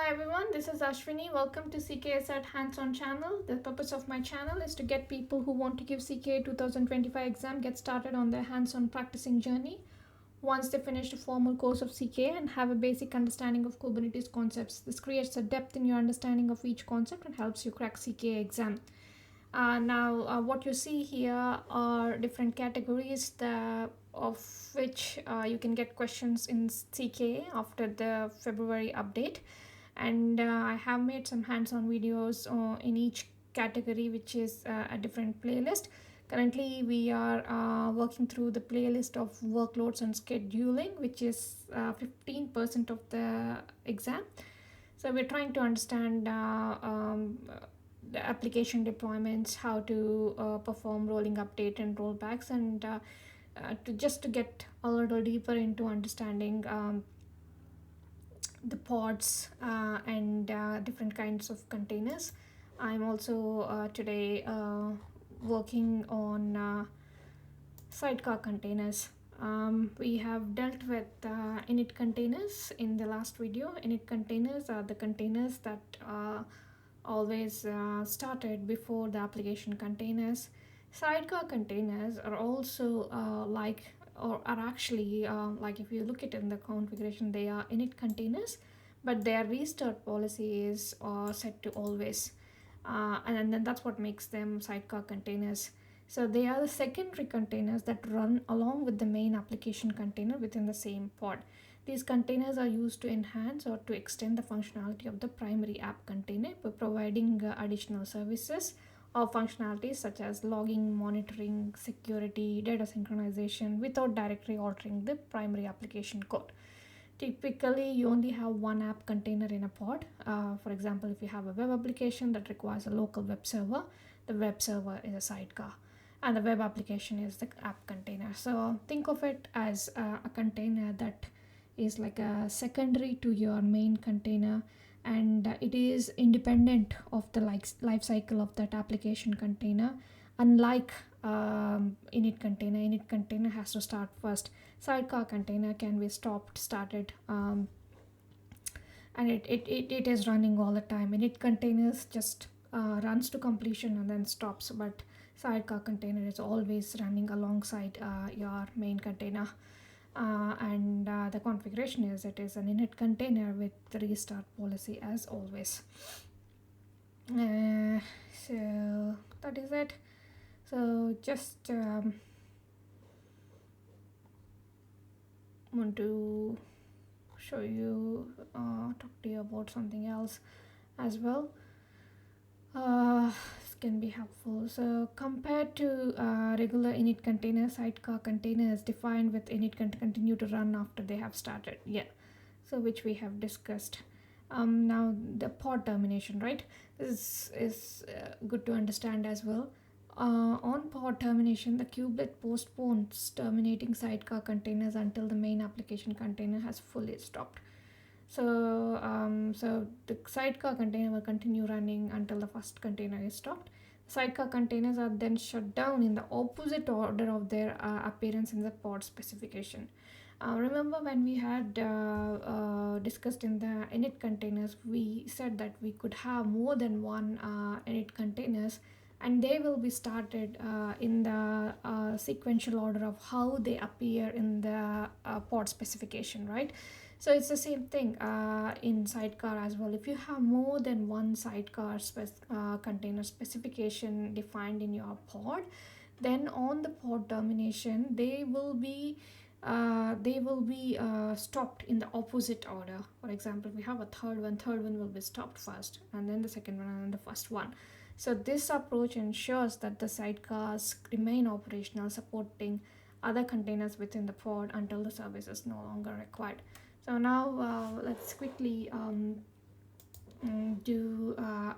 Hi everyone, this is Ashwini. Welcome to CKA Hands-On channel. The purpose of my channel is to get people who want to give CKA 2025 exam get started on their hands-on practicing journey. Once they finish a formal course of CKA and have a basic understanding of Kubernetes concepts, this creates a depth in your understanding of each concept and helps you crack CKA exam. What you see here are different categories of which you can get questions in CKA after the February update. And I have made some hands-on videos in each category, which is a different playlist. Currently we are working through the playlist of workloads and scheduling, which is 15% of the exam. So we're trying to understand the application deployments, how to perform rolling update and rollbacks, and to get a little deeper into understanding the pods and different kinds of containers. I'm also today working on sidecar containers. We have dealt with init containers in the last video. Init containers are the containers that always started before the application containers. Sidecar containers are also like if you look at it in the configuration, they are init containers, but their restart policy is set to always, and then that's what makes them sidecar containers. So they are the secondary containers that run along with the main application container within the same pod. These containers are used to enhance or to extend the functionality of the primary app container by providing additional services or functionalities such as logging, monitoring, security, data synchronization without directly altering the primary application code. Typically, you only have one app container in a pod. For example, if you have a web application that requires a local web server, the web server is a sidecar, and the web application is the app container. So think of it as a container that is like a secondary to your main container, and it is independent of the life cycle of that application container. Unlike init container has to start first. Sidecar container can be started, and it is running all the time. Init containers just runs to completion and then stops, but sidecar container is always running alongside your main container. And the configuration is it is an init container with the restart policy as always. So that is it. So just want to show you, talk to you about something else as well. This can be helpful. So compared to regular init containers, sidecar containers defined with init continue to run after they have started. So which we have discussed. Now the pod termination, right? This is good to understand as well. On pod termination, the kubelet postpones terminating sidecar containers until the main application container has fully stopped. So the sidecar container will continue running until the first container is stopped. Sidecar containers are then shut down in the opposite order of their appearance in the pod specification. Remember when we had discussed in the init containers, we said that we could have more than one init containers, and they will be started in the sequential order of how they appear in the pod specification, right? So it's the same thing in sidecar as well. If you have more than one sidecar container specification defined in your pod, then on the pod termination they will be stopped in the opposite order. For example, we have a third one will be stopped first, and then the second one, and then the first one. So this approach ensures that the sidecars remain operational, supporting other containers within the pod until the service is no longer required. So now let's quickly do a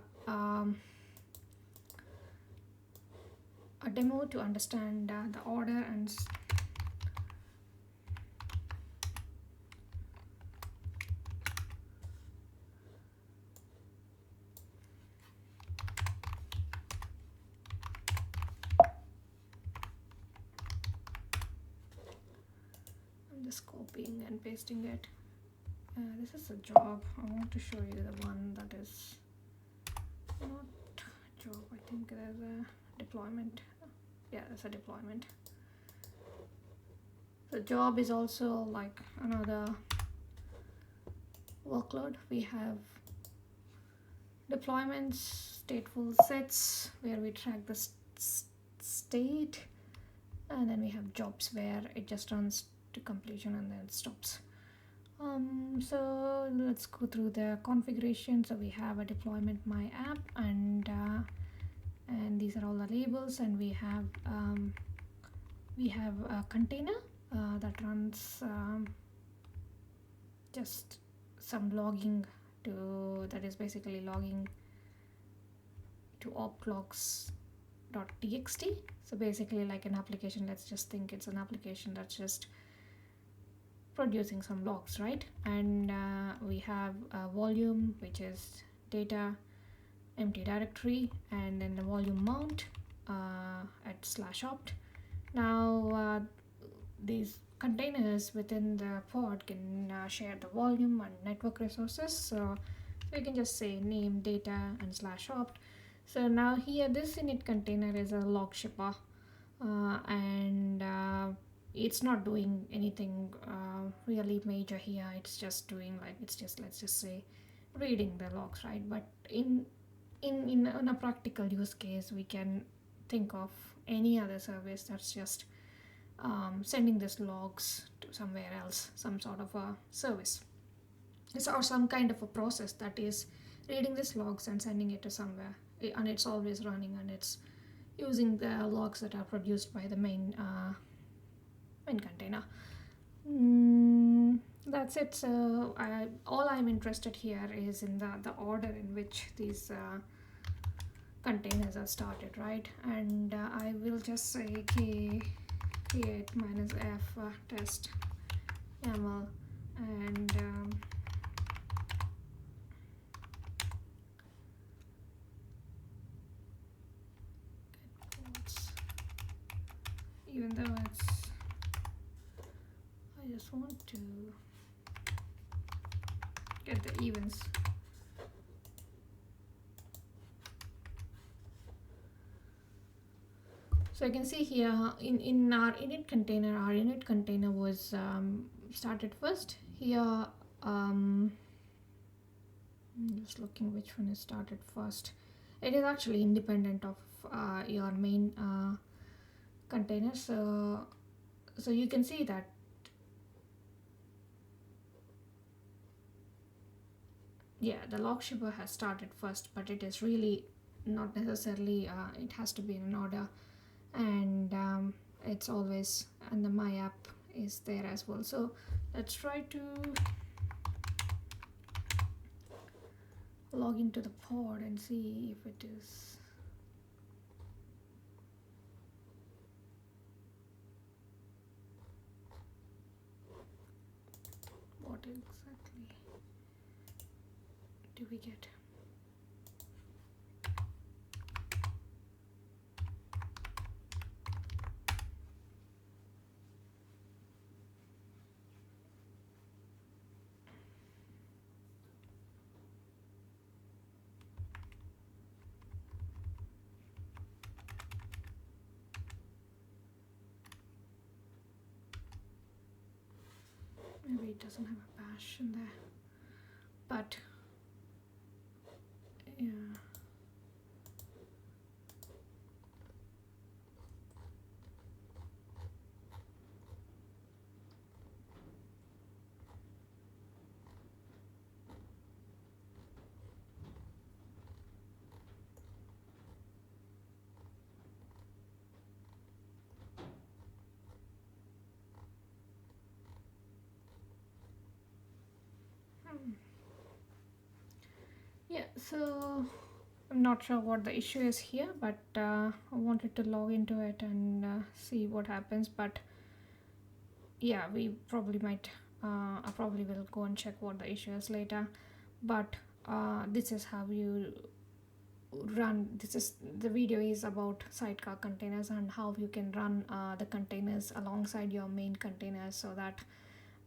demo to understand the order and I'm just copying and pasting it. This is a job. I want to show you the one that is not job. I think there's a deployment. Yeah, there's a deployment. The job is also like another workload. We have deployments, stateful sets where we track the state, and then we have jobs where it just runs to completion and then stops. So let's go through the configuration. So we have a deployment my app, and these are all the labels, and we have a container that runs just some logging to, that is basically logging to oplogs.txt. So basically like an application, let's just think it's an application that's just producing some logs, right? And we have a volume, which is data, empty directory, and then the volume mount at /opt. Now these containers within the pod can share the volume and network resources. So we can just say name, data, and /opt. So now here this init container is a log shipper, and it's not doing anything really major here. It's just doing like, it's just, let's just say, reading the logs, right? But in a practical use case, we can think of any other service that's just sending these logs to somewhere else, some sort of a service, or some kind of a process that is reading these logs and sending it to somewhere, and it's always running, and it's using the logs that are produced by the main container. That's it. So all I'm interested here is in the order in which these containers are started, right? And I will just say create -f test YAML, and get ports, even though it's, I just want to get the events. So you can see here in our init container was started first. Here, I'm just looking which one is started first. It is actually independent of your main container. So you can see that the log shipper has started first, but it is really not necessarily it has to be in an order, and it's always, and the my app is there as well. So let's try to log into the pod and see if it is. What exactly do we get? Maybe it doesn't have a bash in there, but yeah. Yeah, so I'm not sure what the issue is here, but I wanted to log into it and see what happens. But yeah, we probably might, I probably will go and check what the issue is later. But this is how you run, the video is about sidecar containers and how you can run the containers alongside your main containers, so that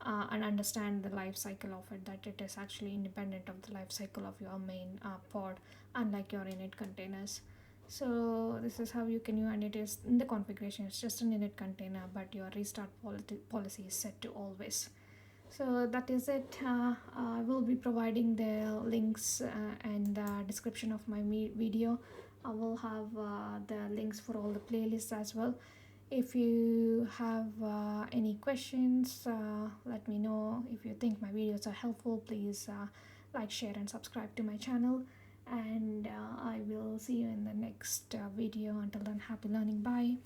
and understand the life cycle of it, that it is actually independent of the life cycle of your main pod, unlike your init containers. So this is how you can use, and it is in the configuration, it's just an init container, but your restart policy is set to always. So that is it. I will be providing the links and the description of my video. I will have the links for all the playlists as well. If you have any questions, let me know. If you think my videos are helpful, please like, share, and subscribe to my channel. And I will see you in the next video. Until then, happy learning. Bye.